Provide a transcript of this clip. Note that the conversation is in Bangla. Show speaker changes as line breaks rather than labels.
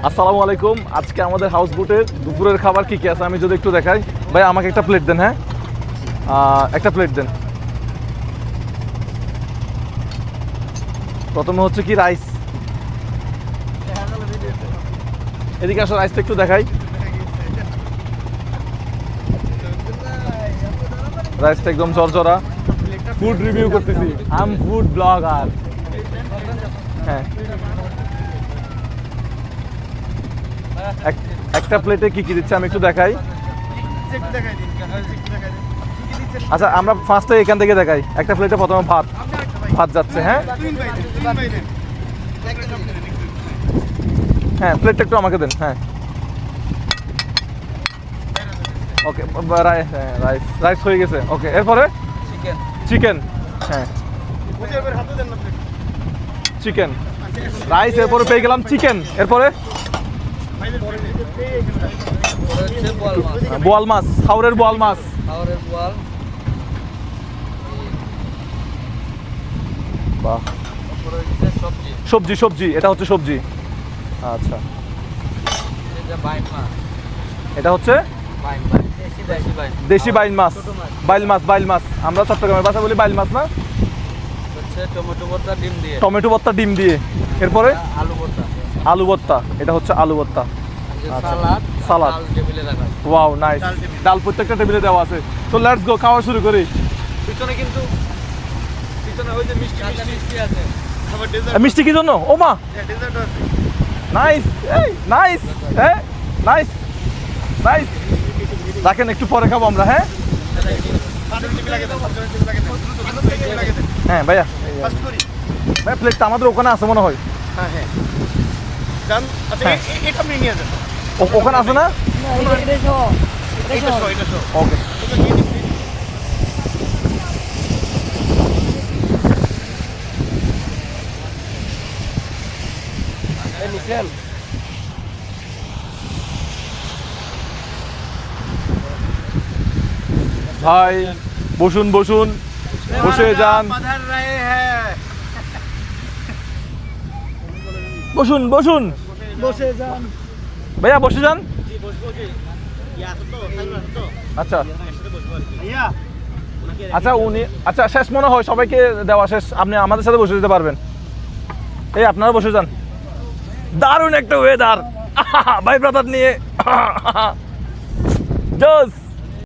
আসসালামু আলাইকুম। আজকে আমাদের হাউস বোটের দুপুরের খাবার কি কি আছে আমি যদি একটু দেখাই। ভাই আমাকে একটা প্লেট দেন। হ্যাঁ, একটা প্লেট দেন। প্রথমে হচ্ছে কি রাইস। এদিকে আসো, রাইসটা একটু দেখাই। রাইসটা একদম ঝরঝরা। ফুড রিভিউ করতেছি, আই এম ফুড ব্লগার। হ্যাঁ, একটা প্লেটে কি কি দিচ্ছে আমি একটু দেখাই। আচ্ছা, আমরা ফার্স্টে এখান থেকে দেখাই। একটা প্লেটে প্রথমে ভাত যাচ্ছে। হ্যাঁ হ্যাঁ, প্লেটটা একটু আমাকে দেন। হ্যাঁ, ওকে, রাইস হয়ে গেছে। ওকে, এরপরে চিকেন। হ্যাঁ, চিকেন রাইস, এরপরে পেয়ে গেলাম চিকেন। এরপরে বোয়াল মাছ, হাওরের বোয়াল মাছ। বাহ, সবজি সবজি, এটা হচ্ছে সবজি। আচ্ছা, এটা হচ্ছে দেশি বাইল মাছ। বাইল মাছ আমরা চট্টগ্রামের ভাষা বলি বাইল মাছ না? টমেটো ভর্তা ডিম দিয়ে। এরপরে আলু ভর্তা, এটা হচ্ছে আলু ভর্তা। সালাদ, ওয়াও নাইস। ডাল প্রত্যেকটা টেবিলে দেওয়া আছে। তো লেটস গো, খাওয়া শুরু করি। মিষ্টি কি জন্য? ও মা, নাইস, এই নাইস, হ্যাঁ নাইস নাইস। রাখেন, একটু পরে খাবো আমরা। হ্যাঁ হ্যাঁ ভাইয়া, ভাইয়া প্লেটটা আমাদের ওখানে আছে মনে হয়। ওখানে আছে না? ওকে, ভাই বসুন বসুন, বসে যান। বসুন বসুন,
বসে যান
ভাইয়া বসে যান। আচ্ছা আচ্ছা, উনি আচ্ছা শেষ মনে হয়, সবাইকে দেওয়া শেষ। আপনি আমাদের সাথে বসে যেতে পারবেন। এই আপনারা বসে যান। দারুণ একটা ওয়েদার ভাই ব্রাদার নিয়ে। জোস।